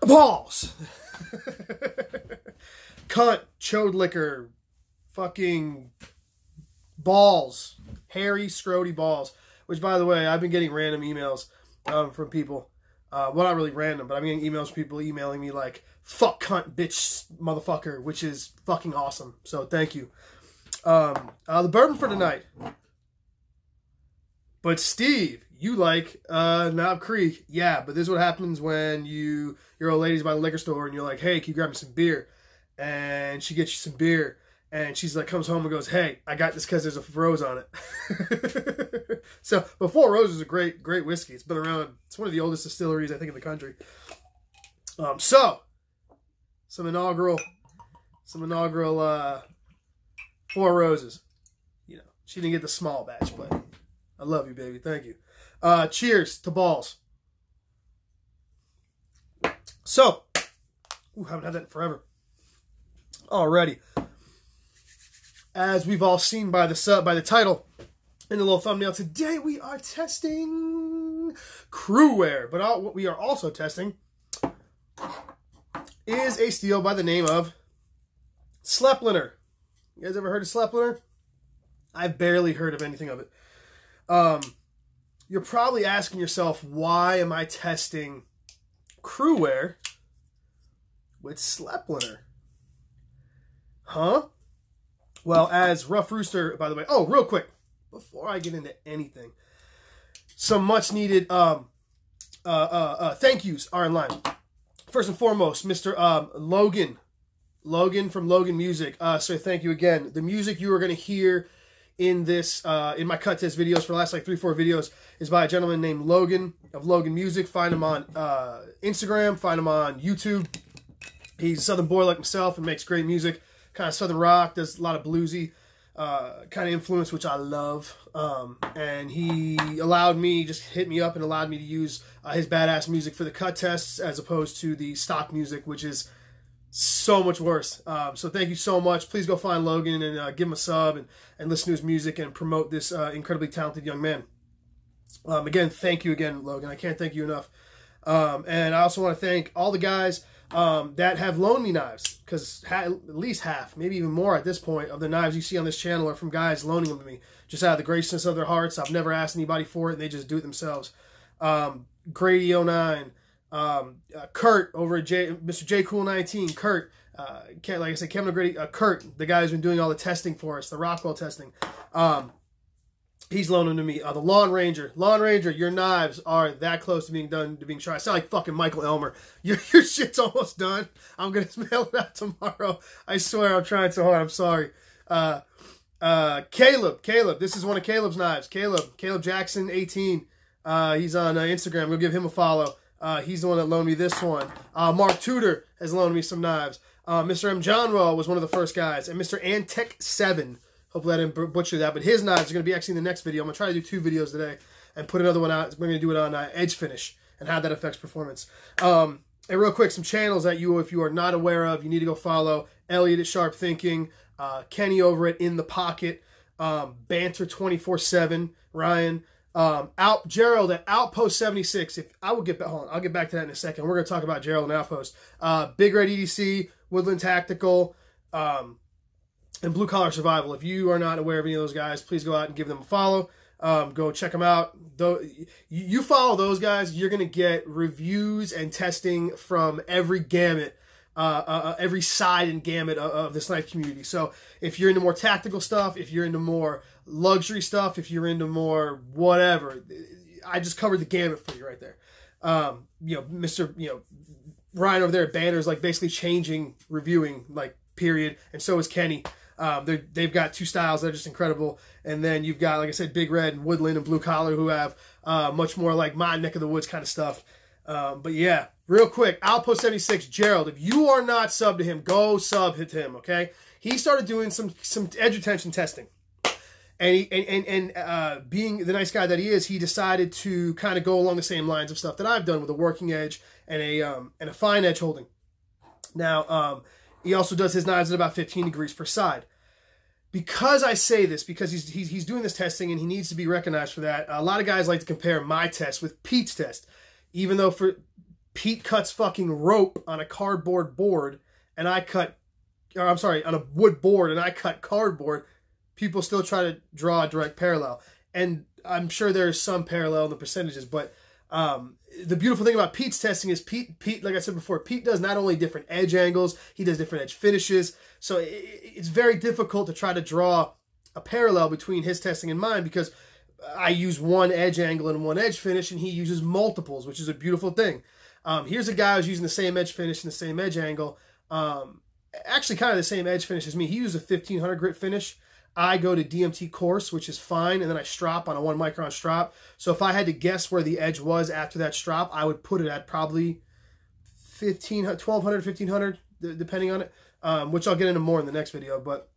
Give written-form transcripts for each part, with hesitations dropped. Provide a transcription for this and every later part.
balls. Cunt, chode liquor, fucking balls, hairy, scroty balls. Which, by the way, I've been getting random emails from people. Well, not really random, but I'm getting emails from people emailing me like, fuck, cunt, bitch, motherfucker, which is fucking awesome. So, thank you. The bourbon for tonight. But, Steve, you like Knob Creek. Yeah, but this is what happens when your old lady's by the liquor store and you're like, hey, can you grab me some beer? And she gets you some beer. And she's like, comes home and goes, hey, I got this because there's a rose on it. So, but Four Roses is a great whiskey. It's been around. It's one of the oldest distilleries, I think, in the country. So, some inaugural Four Roses. You know, she didn't get the small batch, but I love you, baby. Thank you. Cheers to balls. So, haven't had that in forever. Alrighty. As we've all seen by the title and the little thumbnail, today we are testing Cruwear. But what we are also testing is a steel by the name of Sleipner. You guys ever heard of Sleipner? I've barely heard of anything of it. You're probably asking yourself, why am I testing Cruwear with Sleipner? Huh? Well, as Rough Rooster, by the way. Oh, real quick, before I get into anything, some much needed thank yous are in line. First and foremost, Mr. Logan from Logan Music. So thank you again. The music you are going to hear in this in my cut test videos for the last like 3-4 videos is by a gentleman named Logan of Logan Music. Find him on Instagram. Find him on YouTube. He's a Southern boy like himself and makes great music. Kind of Southern rock, does a lot of bluesy kind of influence, which I love. And he just hit me up and allowed me to use his badass music for the cut tests as opposed to the stock music, which is so much worse. So thank you so much. Please go find Logan and give him a sub and listen to his music and promote this incredibly talented young man. Again, thank you again, Logan. I can't thank you enough. And I also want to thank all the guys that have loaned me knives, because at least half, maybe even more at this point, of the knives you see on this channel are from guys loaning them to me, just out of the graciousness of their hearts. I've never asked anybody for it, and they just do it themselves. Grady09, Kurt over at Mr. J Cool 19, Kurt, like I said, Kevin O'Grady, Kurt, the guy who's been doing all the testing for us, the Rockwell testing. He's loaning to me. The Lawn Ranger, your knives are that close to being done, to being tried. I sound like fucking Michael Elmer. Your shit's almost done. I'm gonna mail it out tomorrow. I swear, I'm trying so hard. I'm sorry. Caleb, this is one of Caleb's knives. Caleb Jackson 18. He's on Instagram. Go give him a follow. He's the one that loaned me this one. Mark Tudor has loaned me some knives. Mr. M. Johnwell was one of the first guys, and Mr. Antec 7. Hopefully I didn't butcher that, but his knives are going to be actually in the next video. I'm going to try to do 2 videos today and put another one out. We're going to do it on edge finish and how that affects performance. And real quick, some channels that if you are not aware of, you need to go follow. Elliot at Sharp Thinking, Kenny over at In the Pocket, Banter 24/7, Ryan, Gerald at Outpost 76. I'll get back to that in a second. We're going to talk about Gerald and Outpost. Big Red EDC, Woodland Tactical, and Blue Collar Survival. If you are not aware of any of those guys, please go out and give them a follow. Go check them out. Though you follow those guys, you're going to get reviews and testing from every gamut, every side and gamut of this knife community. So if you're into more tactical stuff, if you're into more luxury stuff, if you're into more whatever, I just covered the gamut for you right there. Ryan over there at Banner is like basically changing reviewing, like, period, and so is Kenny. They've got 2 styles that are just incredible. And then you've got, like I said, Big Red and Woodland and Blue Collar, who have much more like my neck of the woods kind of stuff. But yeah, real quick, Outpost 76, Gerald, if you are not subbed to him, go sub to him, okay? He started doing some edge retention testing. And being the nice guy that he is, he decided to kind of go along the same lines of stuff that I've done with a working edge and a fine edge holding. Now, he also does his knives at about 15 degrees per side. Because I say this, because he's doing this testing and he needs to be recognized for that, a lot of guys like to compare my test with Pete's test. Even though Pete cuts fucking rope on a cardboard board, and I cut, or I'm sorry, on a wood board, and I cut cardboard, people still try to draw a direct parallel. And I'm sure there's some parallel in the percentages, but the beautiful thing about Pete's testing is Pete, like I said before, Pete does not only different edge angles, he does different edge finishes. So it's very difficult to try to draw a parallel between his testing and mine, because I use one edge angle and one edge finish, and he uses multiples, which is a beautiful thing. Here's a guy who's using the same edge finish and the same edge angle. Actually, kind of the same edge finish as me. He used a 1500 grit finish. I go to DMT coarse, which is fine, and then I strop on a 1 micron strop. So if I had to guess where the edge was after that strop, I would put it at probably 1200, 1500, depending on it, which I'll get into more in the next video. But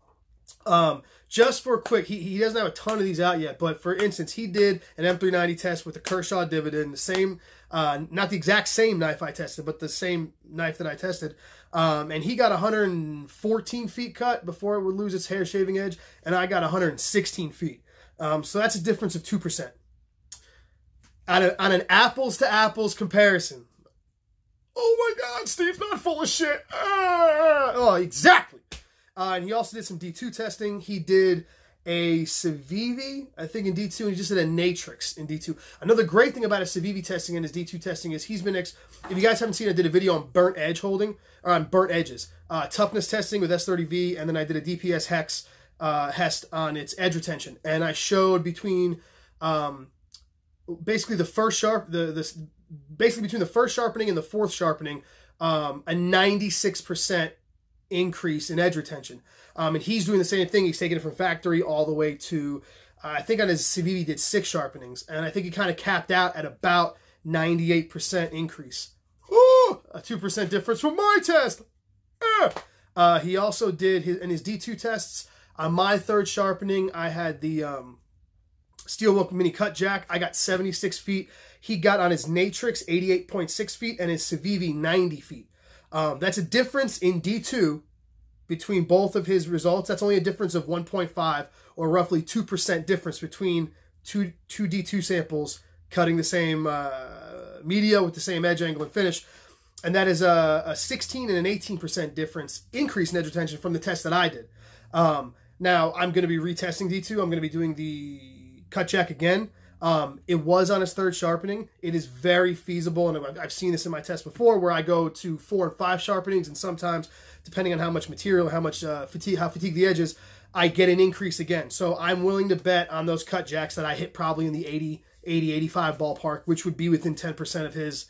just for a quick, he doesn't have a ton of these out yet, but for instance, he did an M390 test with the Kershaw dividend, the same, not the exact same knife I tested, but the same knife that I tested. And he got 114 feet cut before it would lose its hair shaving edge, and I got 116 feet. So that's a difference of 2%. On an apples to apples comparison. Oh my God, Steve's not full of shit. Oh, exactly. And he also did some D2 testing. He did a Civivi, I think, in D2, and he just did a Natrix in D2. Another great thing about a Civivi testing and his D2 testing is he's been, if you guys haven't seen, I did a video on burnt edge holding, or on burnt edges. Toughness testing with S30V, and then I did a DPS Hex Hest on its edge retention. And I showed between, basically the first basically between the first sharpening and the fourth sharpening, a 96% increase in edge retention. And he's doing the same thing. He's taking it from factory all the way to, I think on his Civivi he did 6 sharpenings, and I think he kind of capped out at about 98% increase. Ooh, a 2% difference from my test. He also did in his D2 tests, on my 3rd sharpening, I had the Steelbook Mini Cut Jack. I got 76 feet. He got on his Natrix 88.6 feet and his Civivi 90 feet. That's a difference in D2 between both of his results. That's only a difference of 1.5, or roughly 2% difference between two D2 samples cutting the same media with the same edge angle and finish. And that is a 16 and an 18% difference increase in edge retention from the test that I did. Now, I'm going to be retesting D2. I'm going to be doing the cut jack again. It was on his 3rd sharpening. It is very feasible, and I've seen this in my test before, where I go to 4 and 5 sharpenings, and sometimes, depending on how much material, how much how fatigued the edge is, I get an increase again. So I'm willing to bet on those cut jacks that I hit probably in the 80, 85 ballpark, which would be within 10% of his,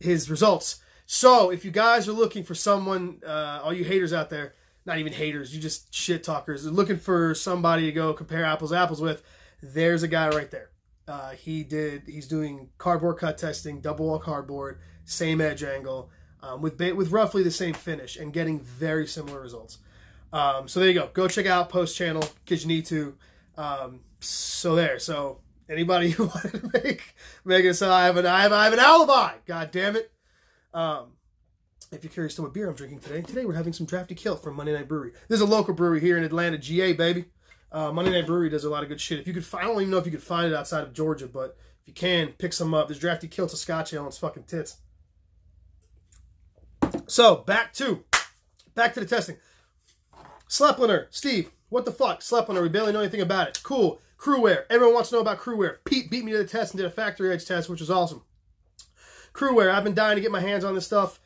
his results. So if you guys are looking for someone, all you haters out there, not even haters, you just shit talkers, looking for somebody to go compare apples to apples with, there's a guy right there. He's doing cardboard cut testing, double wall cardboard, same edge angle, with roughly the same finish, and getting very similar results. So there you go. Go check out Post channel, because you need to. So anybody who wanted to make it so I have an alibi. God damn it. If you're curious to what beer I'm drinking today we're having some Drafty Kilt from Monday Night Brewery. There's a local brewery here in Atlanta, GA, baby. Monday Night Brewery does a lot of good shit. If you could find, I don't even know if you could find it outside of Georgia, but if you can, pick some up. There's Drafty Kilt's a Scotch ale, and it's fucking tits. So, back to the testing. Sleipner, Steve, what the fuck? Sleipner, we barely know anything about it. Cool. Cruwear. Everyone wants to know about Cruwear. Pete beat me to the test and did a factory edge test, which was awesome. Cruwear, I've been dying to get my hands on this stuff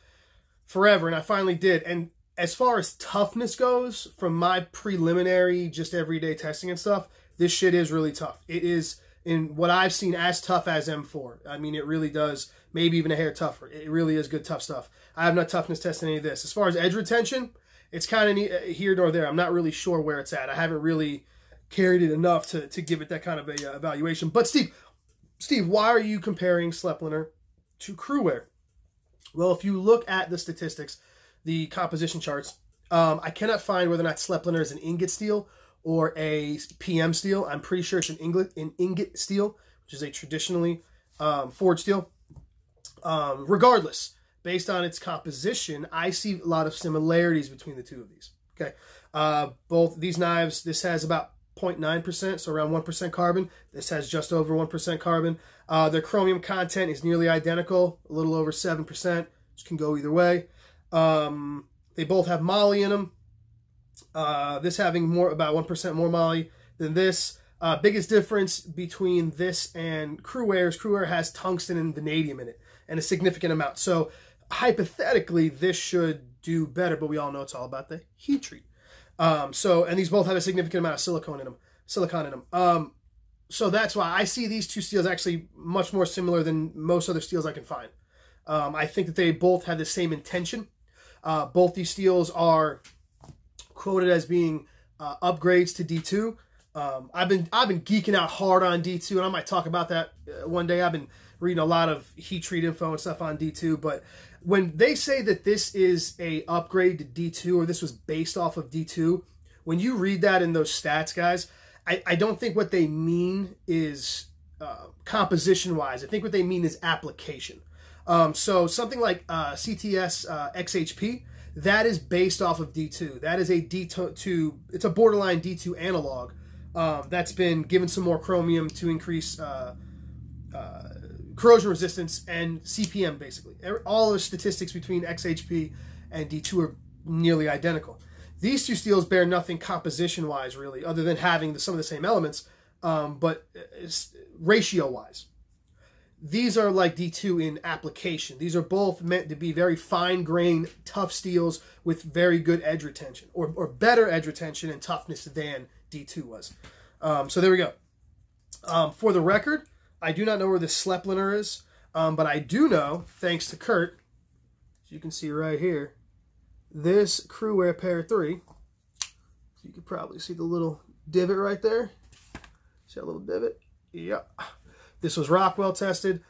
forever, and I finally did. And as far as toughness goes, from my preliminary, just everyday testing and stuff, this shit is really tough. It is, in what I've seen, as tough as M4. I mean, it really does, maybe even a hair tougher. It really is good, tough stuff. I have not toughness tested any of this. As far as edge retention, it's kind of here nor there. I'm not really sure where it's at. I haven't really carried it enough to give it that kind of a evaluation. But Steve, why are you comparing Sleipner to Cruwear? Well, if you look at the statistics, the composition charts, I cannot find whether or not Sleipner is an ingot steel or a PM steel. I'm pretty sure it's an ingot steel, which is a traditionally forged steel. Regardless, based on its composition, I see a lot of similarities between the two of these. Okay, both these knives, this has about 0.9%, so around 1% carbon. This has just over 1% carbon. Their chromium content is nearly identical, a little over 7%, which can go either way. They both have moly in them. This having about 1% more moly than this. Biggest difference between this and Cruwear is Cruwear has tungsten and vanadium in it, and a significant amount. So hypothetically, this should do better, but we all know it's all about the heat treat. And these both have a significant amount of silicon in them. So that's why I see these two steels actually much more similar than most other steels I can find. I think that they both have the same intention. Both these steels are quoted as being upgrades to D2. I've been geeking out hard on D2, and I might talk about that one day. I've been reading a lot of heat treat info and stuff on D2, but when they say that this is a upgrade to D2, or this was based off of D2, when you read that in those stats, guys, I don't think what they mean is composition-wise. I think what they mean is application. So something like CTS XHP, that is based off of D2. That is a D2, it's a borderline D2 analog that's been given some more chromium to increase corrosion resistance and CPM, basically. All the statistics between XHP and D2 are nearly identical. These two steels bear nothing composition-wise, really, other than having some of the same elements, but ratio-wise. These are like D2 in application. These are both meant to be very fine-grained, tough steels with very good edge retention, or better edge retention and toughness than D2 was. So there we go. For the record, I do not know where the Sleipner is, but I do know, thanks to Kurt, as you can see right here, this Cruwear Pair 3, you can probably see the little divot right there. See that little divot? Yeah. This was Rockwell tested,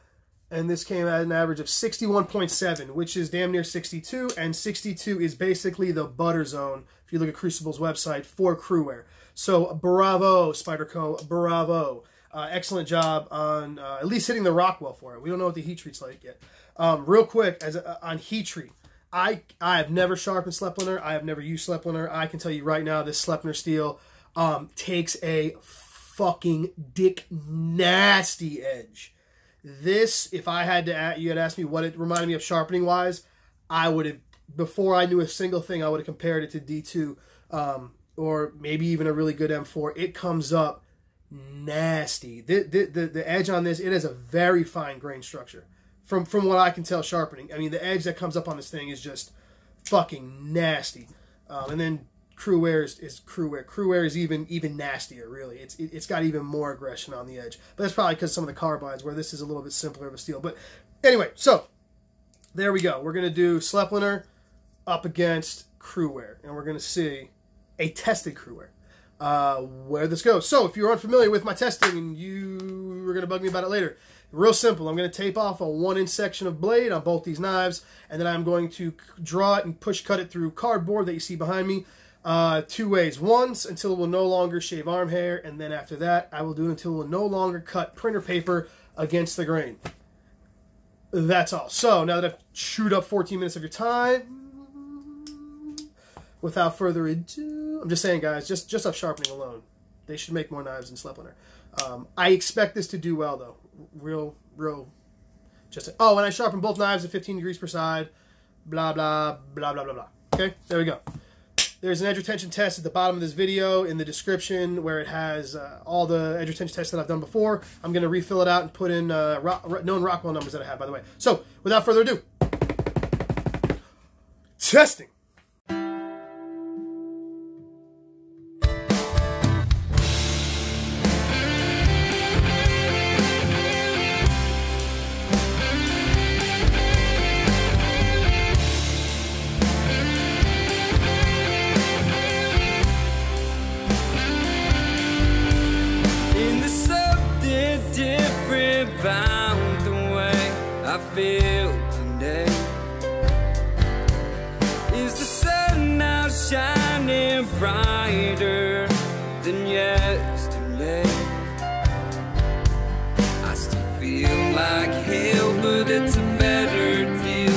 and this came at an average of 61.7, which is damn near 62, and 62 is basically the butter zone, if you look at Crucible's website, for Cruwear. So bravo, Spyderco, bravo. Excellent job on at least hitting the Rockwell for it. We don't know what the heat treat's like yet. Real quick, on heat treat, I have never sharpened Sleipner. I have never used Sleipner. I can tell you right now, this Sleipner steel takes a fucking dick nasty edge. This, if I had to, you had asked me what it reminded me of sharpening wise, I would have, before I knew a single thing, I would have compared it to D2, or maybe even a really good M4. It comes up nasty. The edge on this, it has a very fine grain structure. From what I can tell sharpening. I mean, the edge that comes up on this thing is just fucking nasty. And then Cruwear is Cruwear. Cruwear is even nastier, really. It's got even more aggression on the edge. But that's probably because some of the carbines, where this is a little bit simpler of a steel. But anyway, so there we go. We're going to do Sleipner up against Cruwear. And we're going to see a tested Cruwear. Where this goes. So if you're unfamiliar with my testing and you were going to bug me about it later, real simple. I'm going to tape off a 1-inch section of blade on both these knives, and then I'm going to draw it and push cut it through cardboard that you see behind me 2 ways. Once until it will no longer shave arm hair, and then after that I will do it until it will no longer cut printer paper against the grain. That's all. So now that I've chewed up 14 minutes of your time, without further ado, I'm just saying, guys, just off sharpening alone, they should make more knives than Sleipner. I expect this to do well, though. Real, just... Oh, and I sharpen both knives at 15 degrees per side. Blah, blah, blah, blah, blah, blah. Okay, there we go. There's an edge retention test at the bottom of this video in the description where it has all the edge retention tests that I've done before. I'm going to refill it out and put in known Rockwell numbers that I have, by the way. So, without further ado, testing. About the way I feel today. Is the sun now shining brighter than yesterday? I still feel like hell, but it's a better deal.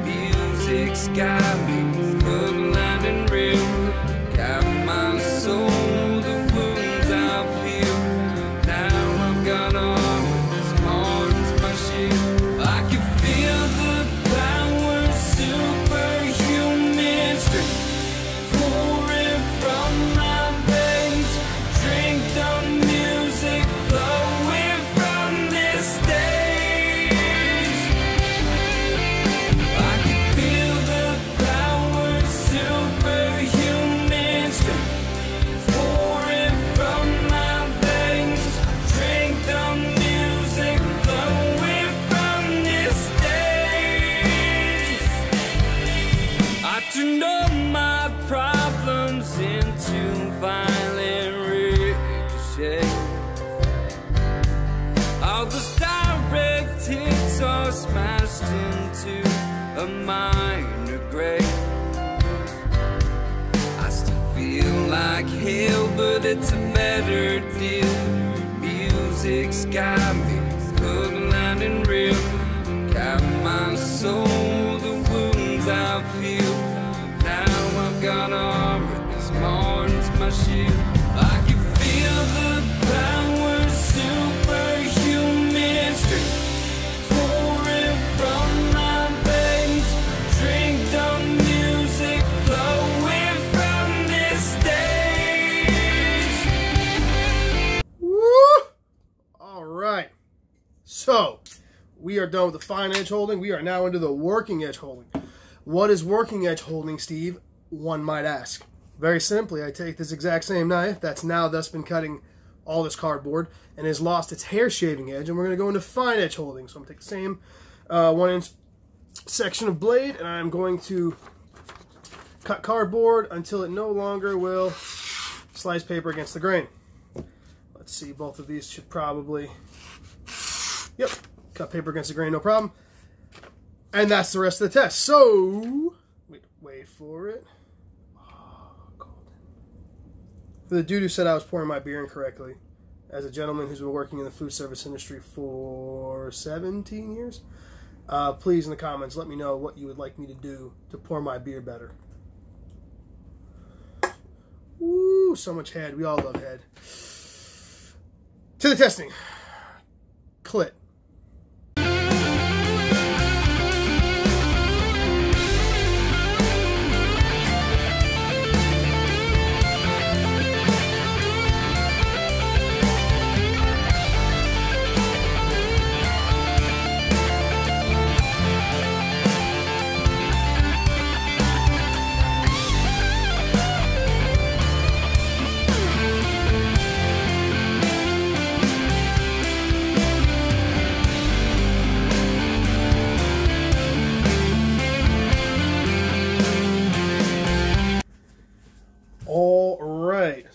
Music's got me struggling and real. Got my soul, the wound All those direct hits are smashed into a minor grade. I still feel like hell, but it's a better deal. Music's got me hook, line, and reel. Got my soul, the wounds I feel. Now I've got armor as smart as my shield. I can feel the power, superhuman strength pouring from my veins. Drink the music flowing from this stage. Woo! All right. So, we are done with the fine edge holding. We are now into the working edge holding. What is working edge holding, Steve? One might ask. Very simply, I take this exact same knife that's now thus been cutting all this cardboard and has lost its hair shaving edge, and we're going to go into fine edge holding. So I'm going to take the same 1-inch section of blade, and I'm going to cut cardboard until it no longer will slice paper against the grain. Let's see, both of these should probably, yep, cut paper against the grain, no problem. And that's the rest of the test. So, wait for it. For the dude who said I was pouring my beer incorrectly, as a gentleman who's been working in the food service industry for 17 years, please in the comments let me know what you would like me to do to pour my beer better. Ooh, so much head. We all love head. To the testing. Clit.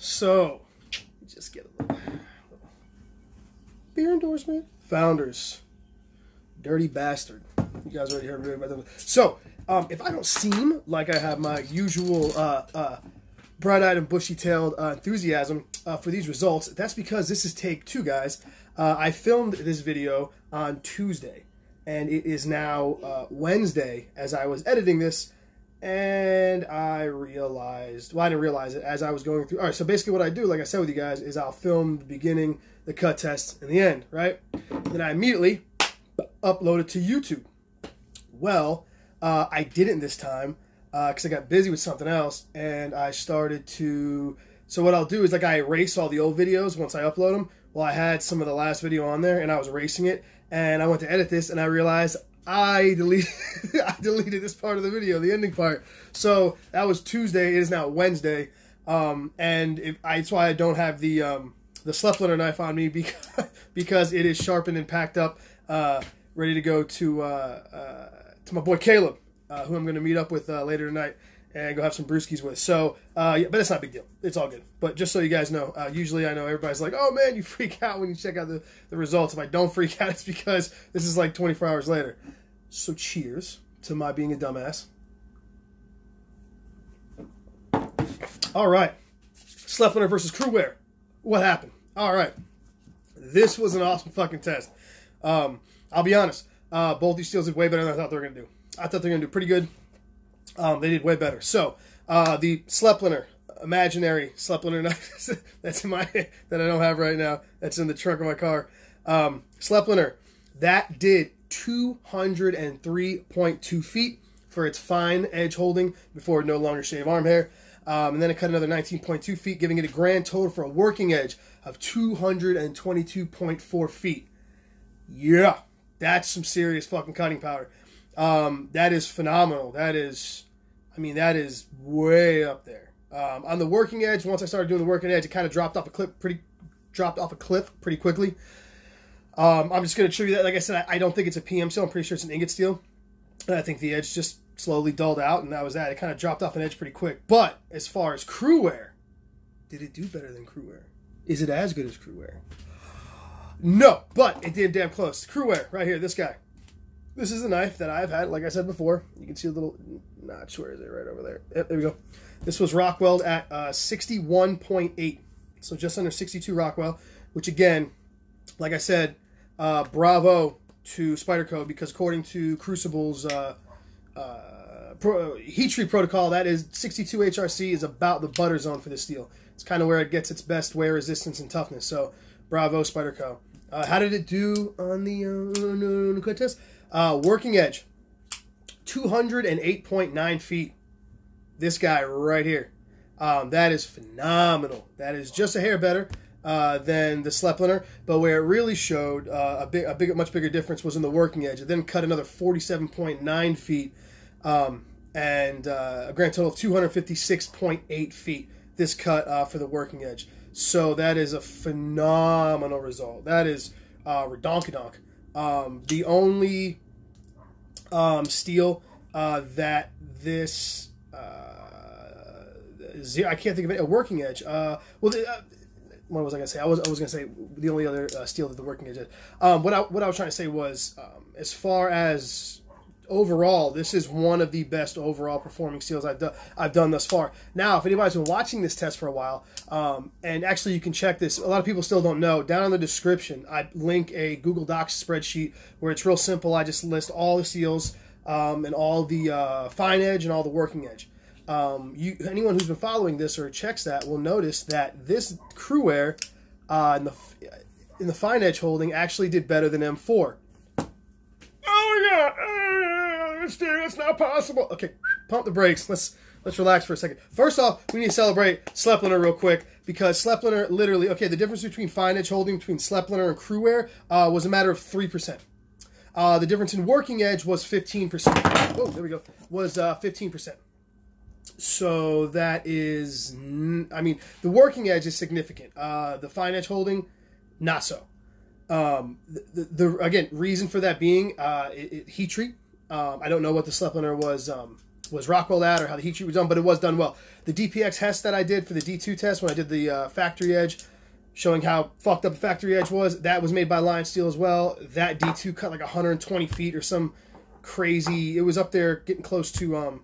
So, just get a little beer endorsement. Founders. Dirty bastard. You guys already heard about them. So, if I don't seem like I have my usual bright-eyed and bushy-tailed enthusiasm for these results, that's because this is take 2, guys. I filmed this video on Tuesday, and it is now Wednesday as I was editing this. And I realized, well, I didn't realize it as I was going through. All right, so basically what I do, like I said with you guys, is I'll film the beginning, the cut test, and the end, right? Then I immediately upload it to YouTube. Well, I didn't this time because I got busy with something else, and I started to... So what I'll do is, like, I erase all the old videos once I upload them. Well, I had some of the last video on there, and I was erasing it, and I went to edit this, and I realized... I deleted this part of the video, the ending part. So that was Tuesday. It is now Wednesday, and that's why I don't have the Sleipner knife on me because it is sharpened and packed up, ready to go to my boy Caleb, who I'm going to meet up with later tonight and go have some brewskis with. So, yeah, but it's not a big deal. It's all good. But just so you guys know, usually I know everybody's like, oh man, you freak out when you check out the results. If I don't freak out, it's because this is like 24 hours later. So cheers to my being a dumbass. All right. Sleipner versus Cruwear. What happened? All right. This was an awesome fucking test. I'll be honest. Both these steels did way better than I thought they were going to do. I thought they were going to do pretty good. They did way better. So, the Sleipner, imaginary Sleipner knife that's in my that I don't have right now. That's in the trunk of my car. Sleipner, that did 203.2 feet for its fine edge holding before it no longer shave arm hair. And then it cut another 19.2 feet, giving it a grand total for a working edge of 222.4 feet. Yeah, that's some serious fucking cutting power. That is phenomenal. That is, I mean, that is way up there. On the working edge, once I started doing the working edge, it kind of dropped off a cliff pretty quickly. I'm just going to attribute that. Like I said, I don't think it's a PM steel. I'm pretty sure it's an ingot steel. And I think the edge just slowly dulled out, and that was that. It kind of dropped off an edge pretty quick. But as far as Cruwear, did it do better than Cruwear? Is it as good as Cruwear? No, but it did damn close. Cruwear, right here, this guy. This is a knife that I've had, like I said before. You can see a little notch. Where is it? Right over there. Yep, there we go. This was Rockwell at 61.8. So just under 62 Rockwell, which again, like I said, bravo to Spyderco, because according to Crucible's heat treat protocol, that is 62 HRC is about the butter zone for this steel. It's kind of where it gets its best wear resistance and toughness. So bravo, Spyderco. How did it do on the quick test? Working edge, 208.9 feet. This guy right here. That is phenomenal. That is just a hair better than the Sleipner, but where it really showed much bigger difference was in the working edge. It then cut another 47.9 feet, and a grand total of 256.8 feet. This cut for the working edge. So that is a phenomenal result. That is redonkadonk. The only steel that this I can't think of it. A working edge. What was I going to say? I was going to say the only other steel that the working edge is. What I was trying to say was, as far as overall, this is one of the best overall performing steels I've done thus far. Now, if anybody's been watching this test for a while, and actually you can check this. A lot of people still don't know. Down in the description, I link a Google Docs spreadsheet where it's real simple. I just list all the steels and all the fine edge and all the working edge. Anyone who's been following this or checks that will notice that this Cruwear in the fine edge holding actually did better than M4. Oh my God, it's not possible. Okay, pump the brakes. Let's relax for a second. First off, we need to celebrate Sleipner real quick, because Sleipner literally, okay, the difference between fine edge holding between Sleipner and Cruwear was a matter of 3%. The difference in working edge was 15%. Whoa, there we go. Was 15%. So that is, I mean, the working edge is significant. The fine edge holding, not so. Again, reason for that being heat treat. I don't know what the Sleipner was Rockwell at, or how the heat treat was done, but it was done well. The DPX test that I did for the D2 test when I did the factory edge, showing how fucked up the factory edge was, that was made by Lion Steel as well. That D2 cut like 120 feet or some crazy. It was up there getting close to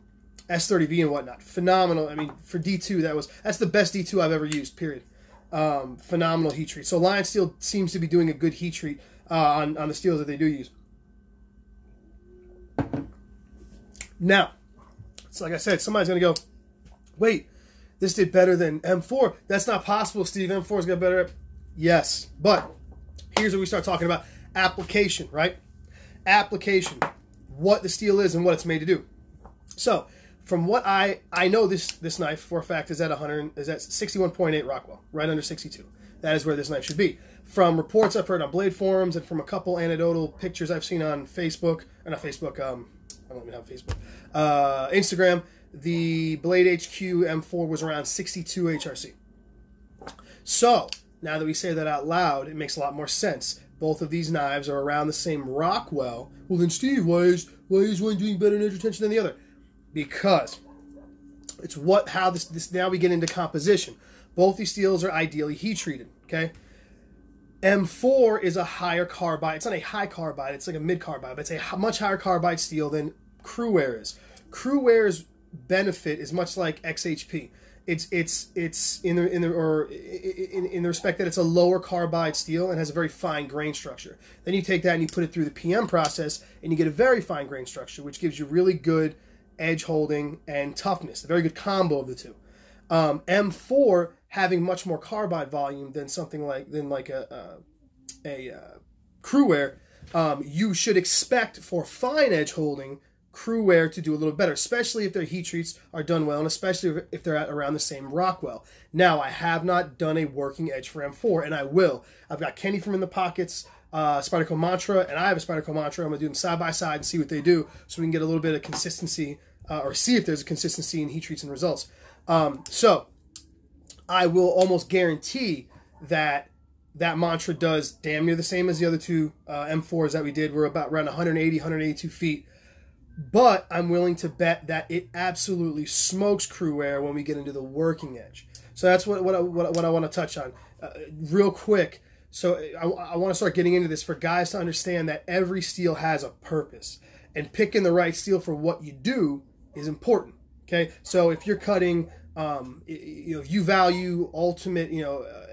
S30V and whatnot. Phenomenal. I mean, for D2, that's the best D2 I've ever used, period. Phenomenal heat treat. So Lion Steel seems to be doing a good heat treat on the steels that they do use. Now, so like I said, somebody's going to go, wait, this did better than M4. That's not possible, Steve. M4's got better. Yes, but here's where we start talking about application, right? Application, what the steel is and what it's made to do. So, from what I know, this knife for a fact is at 61.8 Rockwell, right under 62. That is where this knife should be. From reports I've heard on Blade forums and from a couple anecdotal pictures I've seen on Facebook, or not Facebook, I don't even have Facebook, Instagram, the Blade HQ M4 was around 62 HRC. So, now that we say that out loud, it makes a lot more sense. Both of these knives are around the same Rockwell. Well then, Steve, why is one doing better in edge retention than the other? Because it's how this now we get into composition. Both these steels are ideally heat treated, okay? M4 is a higher carbide. It's not a high carbide, it's like a mid carbide, but it's a much higher carbide steel than Cruwear is. Cruwear's benefit is much like XHP. It's in the respect that it's a lower carbide steel and has a very fine grain structure. Then you take that and you put it through the PM process and you get a very fine grain structure, which gives you really good edge holding and toughness, a very good combo of the two. M4 having much more carbide volume than something like a Cruwear, you should expect for fine edge holding Cruwear to do a little better, especially if their heat treats are done well, and especially if they're at around the same Rockwell. Now, I have not done a working edge for M4, and I will. I've got Kenny from In the Pockets, Spyderco Mantra, and I have a Spyderco Mantra. I'm going to do them side by side and see what they do, so we can get a little bit of consistency, or see if there's a consistency in heat treats and results. So, I will almost guarantee that Mantra does damn near the same as the other two M4s that we did. We're about around 180, 182 feet. But I'm willing to bet that it absolutely smokes Cruwear when we get into the working edge. So that's what I want to touch on real quick. So I want to start getting into this for guys to understand that every steel has a purpose, and picking the right steel for what you do is important. Okay, so if you're cutting, if you value ultimate,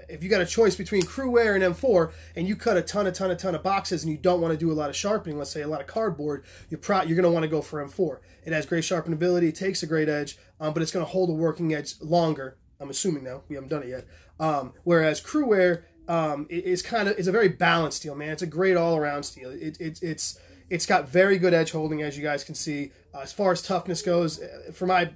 if you got a choice between Cruwear and M4, and you cut a ton of boxes, and you don't want to do a lot of sharpening, let's say a lot of cardboard, you're going to want to go for M4. It has great sharpenability, it takes a great edge, but it's going to hold a working edge longer. I'm assuming now, we haven't done it yet. Whereas Cruwear is a very balanced steel, man. It's a great all-around steel. It's got very good edge holding, as you guys can see. As far as toughness goes, for my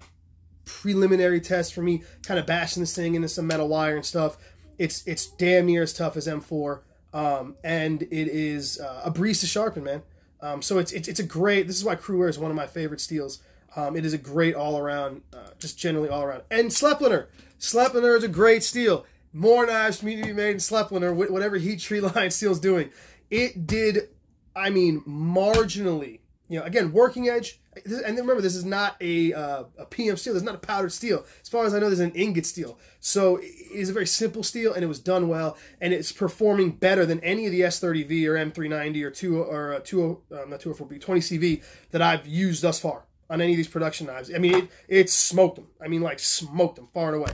preliminary test, for me kind of bashing this thing into some metal wire and stuff, it's damn near as tough as M4, and it is a breeze to sharpen, man. So it's a great. This is why Cruwear is one of my favorite steels. It is a great all-around, just generally all-around. And Sleipner is a great steel. More knives need to be made in Sleipner, whatever heat treat line steel's doing. It did, I mean, marginally. Again, working edge. And remember, this is not a PM steel. This is not a powdered steel. As far as I know, this is an ingot steel. So it is a very simple steel, and it was done well, and it's performing better than any of the S30V or M390 or not 204B, 20CV that I've used thus far on any of these production knives. I mean, it smoked them. I mean, like, smoked them far and away.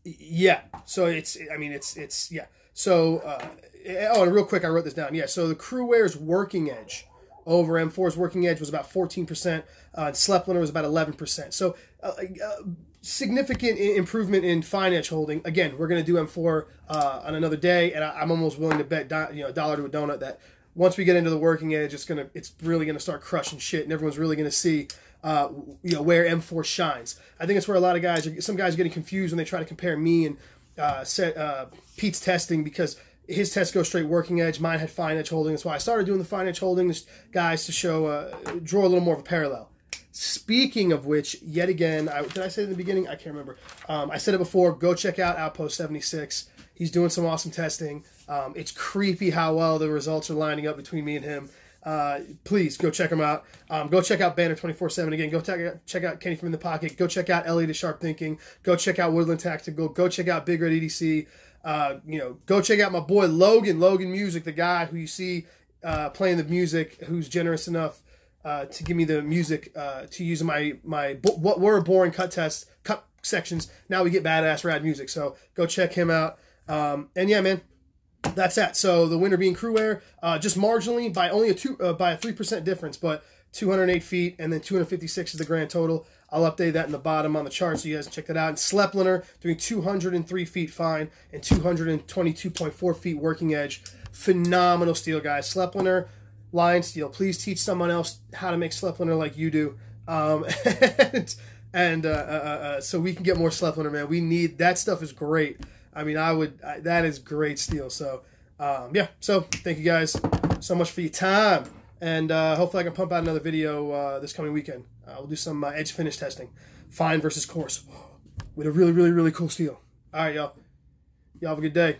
Yeah. So yeah. So, and real quick, I wrote this down. Yeah. So the Cruwear's working edge over M4's working edge was about 14%. And Sleipner was about 11%. So significant improvement in fine edge holding. Again, we're going to do M4 on another day, and I'm almost willing to bet $1 to a donut that once we get into the working edge, it's really gonna start crushing shit, and everyone's really gonna see where M4 shines. I think it's where a lot of some guys are getting confused when they try to compare me and Pete's testing, because his test goes straight working edge. Mine had fine edge holding. That's why I started doing the fine edge holding, guys, to draw a little more of a parallel. Speaking of which, yet again, did I say it in the beginning? I can't remember. I said it before. Go check out Outpost 76. He's doing some awesome testing. It's creepy how well the results are lining up between me and him. Please go check him out. Go check out Banner 24/7 again. Go check out Kenny from In the Pocket. Go check out Elliot at Sharp Thinking. Go check out Woodland Tactical. Go check out Big Red EDC. Go check out my boy Logan Music, the guy who you see playing the music, who's generous enough to give me the music to use my what were boring cut sections. Now we get badass rad music. So go check him out. And yeah, man, that's that. So the winner being Cruwear, just marginally by only by a 3% difference, but 208 feet, and then 256 is the grand total. I'll update that in the bottom on the chart so you guys can check that out. And Sleipner doing 203 feet fine and 222.4 feet working edge. Phenomenal steel, guys. Sleipner line steel. Please teach someone else how to make Sleipner like you do. So we can get more Sleipner, man. We need that stuff. Is great. I mean, that is great steel. So, yeah. So, thank you guys so much for your time. And hopefully I can pump out another video this coming weekend. We'll do some edge finish testing. Fine versus coarse. With a really, really, really cool steel. All right, y'all. Y'all have a good day.